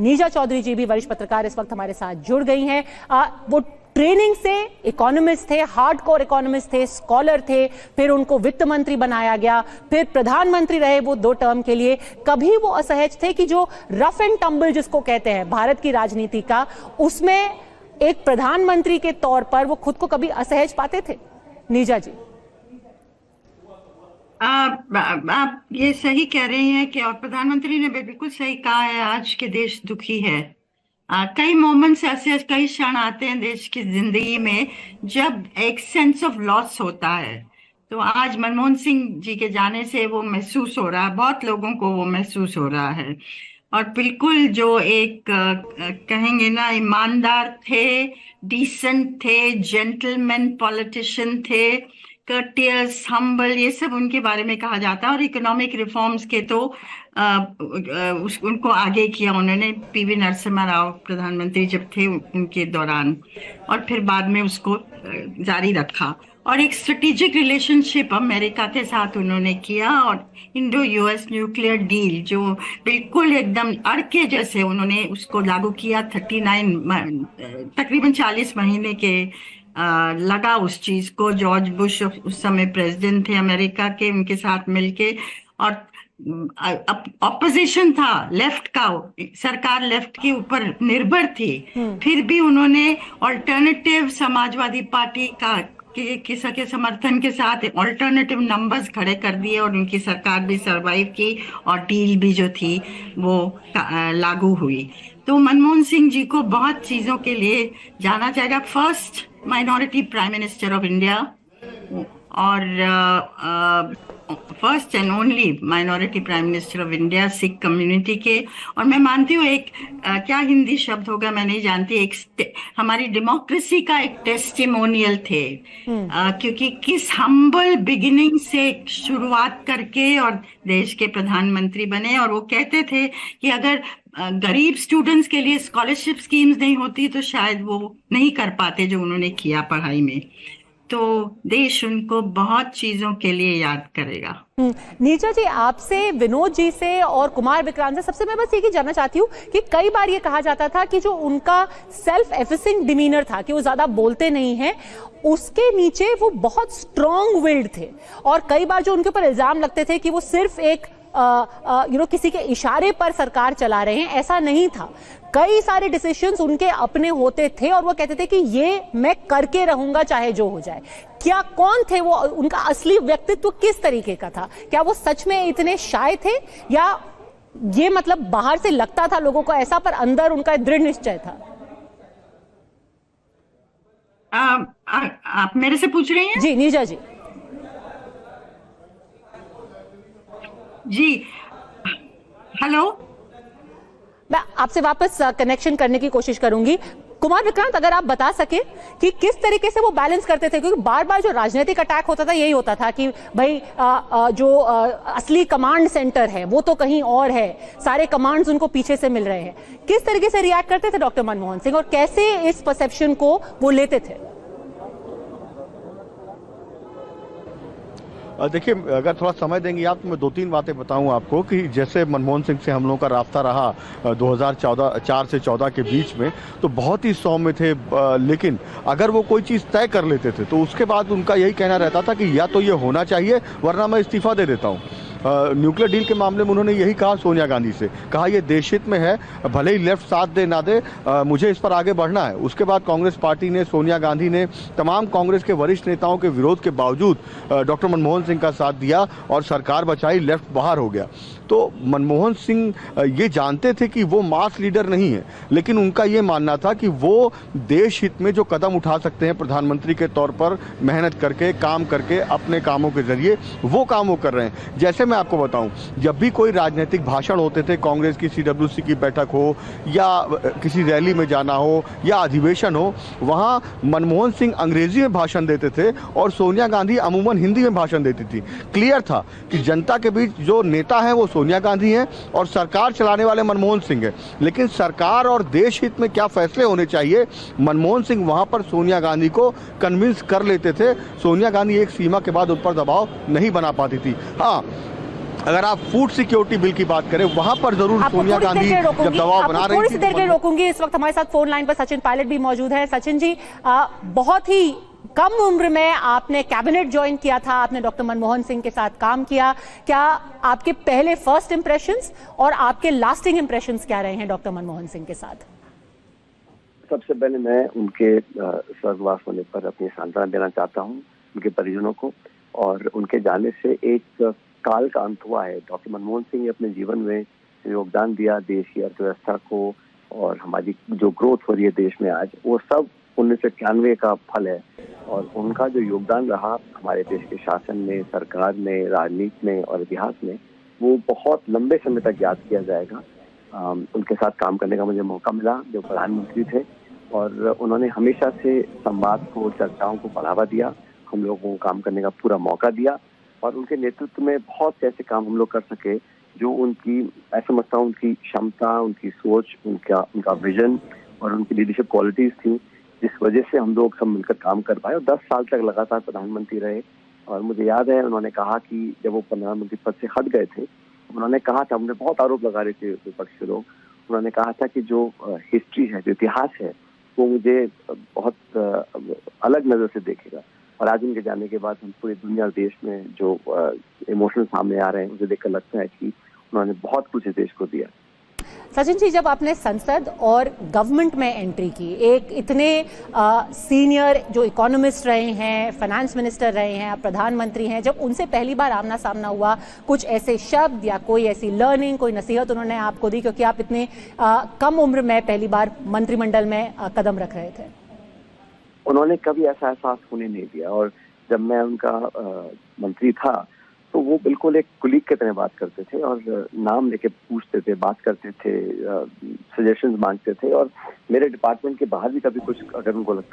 नीजा चौधरी जी भी वरिष्ठ पत्रकार इस वक्त हमारे साथ जुड़ गई हैं। वो ट्रेनिंग से इकोनॉमिस्ट थे, हार्डकोर इकोनॉमिस्ट थे, स्कॉलर थे, फिर उनको वित्त मंत्री बनाया गया, फिर प्रधानमंत्री रहे वो 2 टर्म के लिए। कभी वो असहज थे कि जो रफ एंड टम्बल जिसको कहते हैं भारत की राजनीति का, उसमें एक प्रधानमंत्री के तौर पर वो खुद को कभी असहज पाते थे? नीजा जी, आप ये सही कह रहे हैं कि, और प्रधानमंत्री ने बिल्कुल सही कहा है, आज के देश दुखी है। कई मोमेंट्स ऐसे, कई क्षण आते हैं देश की जिंदगी में जब एक सेंस ऑफ लॉस होता है। तो आज मनमोहन सिंह जी के जाने से वो महसूस हो रहा है, बहुत लोगों को वो महसूस हो रहा है। और बिल्कुल जो एक कहेंगे ना, ईमानदार थे, डिसेंट थे, जेंटलमैन पॉलिटिशियन थे, कर्टियस, हम्बल, ये सब उनके बारे में कहा जाता है। और इकोनॉमिक रिफॉर्म्स के तो उनको आगे किया उन्होंने, पीवी नरसिम्हा राव प्रधानमंत्री जब थे उनके दौरान, और फिर बाद में उसको जारी रखा। और एक स्ट्रेटेजिक रिलेशनशिप अमेरिका के साथ उन्होंने किया, और इंडो यूएस न्यूक्लियर डील जो बिल्कुल एकदम अड़के जैसे उन्होंने उसको लागू किया। तकरीबन 40 महीने के लगा उस चीज को। जॉर्ज बुश उस समय प्रेसिडेंट थे अमेरिका के, उनके साथ मिलके, और ऑपोजिशन था लेफ्ट का, सरकार लेफ्ट के ऊपर निर्भर थी, फिर भी उन्होंने ऑल्टरनेटिव समाजवादी पार्टी के समर्थन के साथ ऑल्टरनेटिव नंबर्स खड़े कर दिए, और उनकी सरकार भी सरवाइव की, और डील भी जो थी वो लागू हुई। तो मनमोहन सिंह जी को बहुत चीजों के लिए जाना जाएगा। First minority prime minister of India, और first and only minority prime minister of India, Sikh community के। और मैं मानती हूँ एक क्या हिंदी शब्द होगा मैं नहीं जानती, एक हमारी डेमोक्रेसी का एक टेस्टिमोनियल थे। क्योंकि किस हम्बल बिगिनिंग से शुरुआत करके और देश के प्रधानमंत्री बने। और वो कहते थे कि अगर गरीब स्टूडेंट्स के लिए स्कॉलरशिप स्कीम्स नहीं होती तो शायद वो नहीं कर पाते जो उन्होंने किया पढ़ाई में। तो देश उनको बहुत चीजों के लिए याद करेगा। नीजा जी, आपसे, विनोद जी से और कुमार विक्रांत से सबसे मैं बस ये जानना चाहती हूँ कि कई बार ये कहा जाता था कि जो उनका सेल्फ एफिशिएंट डिमीनर था, कि वो ज्यादा बोलते नहीं हैं, उसके नीचे वो बहुत स्ट्रॉन्ग विल्ड थे। और कई बार जो उनके ऊपर इल्जाम लगते थे कि वो सिर्फ एक किसी के इशारे पर सरकार चला रहे हैं, ऐसा नहीं था। कई सारे डिसीजंस उनके अपने होते थे, और वो कहते थे कि ये मैं करके रहूंगा चाहे जो हो जाए। क्या, कौन थे वो? उनका असली व्यक्तित्व किस तरीके का था? क्या वो सच में इतने शाय थे, या ये मतलब बाहर से लगता था लोगों को ऐसा, पर अंदर उनका दृढ़ निश्चय था? आप मेरे से पूछ रही हैं? जी नीजा जी। जी, हेलो, मैं आपसे वापस कनेक्शन करने की कोशिश करूंगी। कुमार विक्रांत, अगर आप बता सके कि किस तरीके से वो बैलेंस करते थे, क्योंकि बार बार जो राजनीतिक अटैक होता था यही होता था कि भाई जो असली कमांड सेंटर है वो तो कहीं और है, सारे कमांड्स उनको पीछे से मिल रहे हैं। किस तरीके से रिएक्ट करते थे डॉक्टर मनमोहन सिंह, और कैसे इस परसेप्शन को वो लेते थे? देखिए, अगर थोड़ा समय देंगे आप तो मैं 2-3 बातें बताऊं आपको कि जैसे मनमोहन सिंह से हम लोगों का रास्ता रहा 2004 से 14 के बीच में, तो बहुत ही सौम्य थे। लेकिन अगर वो कोई चीज़ तय कर लेते थे तो उसके बाद उनका यही कहना रहता था कि या तो ये होना चाहिए वरना मैं इस्तीफा दे देता हूँ। न्यूक्लियर डील के मामले में उन्होंने यही कहा सोनिया गांधी से, कहा ये देश हित में है, भले ही लेफ्ट साथ दे ना दे, मुझे इस पर आगे बढ़ना है। उसके बाद कांग्रेस पार्टी ने, सोनिया गांधी ने तमाम कांग्रेस के वरिष्ठ नेताओं के विरोध के बावजूद डॉक्टर मनमोहन सिंह का साथ दिया और सरकार बचाई, लेफ्ट बाहर हो गया। तो मनमोहन सिंह ये जानते थे कि वो मास लीडर नहीं है, लेकिन उनका ये मानना था कि वो देश हित में जो कदम उठा सकते हैं प्रधानमंत्री के तौर पर, मेहनत करके, काम करके, अपने कामों के जरिए वो काम वो कर रहे हैं। जैसे मैं आपको बताऊं, जब भी कोई राजनीतिक भाषण होते थे, कांग्रेस की CWC की बैठक हो या किसी रैली में जाना हो या अधिवेशन हो, वहां मनमोहन सिंह अंग्रेजी में भाषण देते थे और सोनिया गांधी अमूमन हिंदी में भाषण देती थी। क्लियर था कि जनता के बीच जो नेता है वो सोनिया गांधी हैं और सरकार चलाने वाले मनमोहन सिंह हैं। लेकिन सरकार और देश हित में क्या फैसले होने चाहिए, मनमोहन सिंह वहां पर सोनिया गांधी को कन्विंस कर लेते थे। सोनिया गांधी एक सीमा के बाद उन पर दबाव नहीं बना पाती थी। हाँ, अगर आप फूड सिक्योरिटी बिल की बात करें, वहां पर जरूर आपको सोनिया थोड़ी गांधी देर के लिए जब रोकूंगी, दबाव बना आपको रही थोड़ी थी सी देर के लिए रोकूंगी। इस वक्त हमारे साथ फोन लाइन पर सचिन पायलट भी मौजूद है। सचिन जी, बहुत ही कम उम्र में आपने कैबिनेट ज्वाइन किया था, आपने डॉक्टर मनमोहन सिंह के साथ काम किया। क्या आपके पहले फर्स्ट इंप्रेशंस और आपके लास्टिंग इंप्रेशंस क्या रहे हैं डॉक्टर मनमोहन सिंह के साथ? सबसे पहले मैं उनके स्वर्गवास होने पर अपनी सांत्वना देना चाहता हूं, उनके परिजनों को। और उनके जाने से एक काल का अंत हुआ है। डॉक्टर मनमोहन सिंह ने अपने जीवन में योगदान दिया देश की अर्थव्यवस्था को, और हमारी जो ग्रोथ हो रही है देश में आज, वो सब 1991 का फल है। और उनका जो योगदान रहा हमारे देश के शासन में, सरकार में, राजनीति में और इतिहास में, वो बहुत लंबे समय तक याद किया जाएगा। उनके साथ काम करने का मुझे मौका मिला जो प्रधानमंत्री थे, और उन्होंने हमेशा से संवाद को, चर्चाओं को बढ़ावा दिया, हम लोगों को काम करने का पूरा मौका दिया। और उनके नेतृत्व में बहुत से ऐसे काम हम लोग कर सके जो उनकी, ऐसा समझता हूँ, उनकी क्षमता, उनकी सोच, उनका विजन और उनकी लीडरशिप क्वालिटीज थी, जिस वजह से हम लोग सब मिलकर काम कर पाए और 10 साल तक लगातार प्रधानमंत्री रहे। और मुझे याद है उन्होंने कहा कि जब वो प्रधानमंत्री पद से हट गए थे, उन्होंने कहा था, उन्हें बहुत आरोप लगा रहे थे विपक्ष के लोग, उन्होंने कहा था कि जो हिस्ट्री है, जो इतिहास है, वो मुझे बहुत अलग नजर से देखेगा। और आज उनके जाने के बाद हम पूरी दुनिया, देश में जो इमोशनल सामने आ रहे हैं, मुझे देखकर लगता है कि उन्होंने बहुत कुछ इस देश को दिया। सचिन जी, जब आपने संसद और गवर्नमेंट में एंट्री की, एक इतने सीनियर जो इकोनॉमिस्ट रहे हैं, फाइनेंस मिनिस्टर रहे हैं, आप प्रधानमंत्री हैं, जब उनसे पहली बार आमना सामना हुआ, कुछ ऐसे शब्द या कोई ऐसी लर्निंग, कोई नसीहत उन्होंने आपको दी, क्योंकि आप इतने कम उम्र में पहली बार मंत्रिमंडल में कदम रख रहे थे? उन्होंने कभी ऐसा एहसास होने नहीं दिया। और जब मैं उनका मंत्री था, तो वो बिल्कुल एक कुलीग की तरह बात करते थे, और नाम लेके पूछते थे, बात करते थे, सजेशंस मांगते थे। और मेरे डिपार्टमेंट के बाहर भी कभी कुछ अगर उनको लगता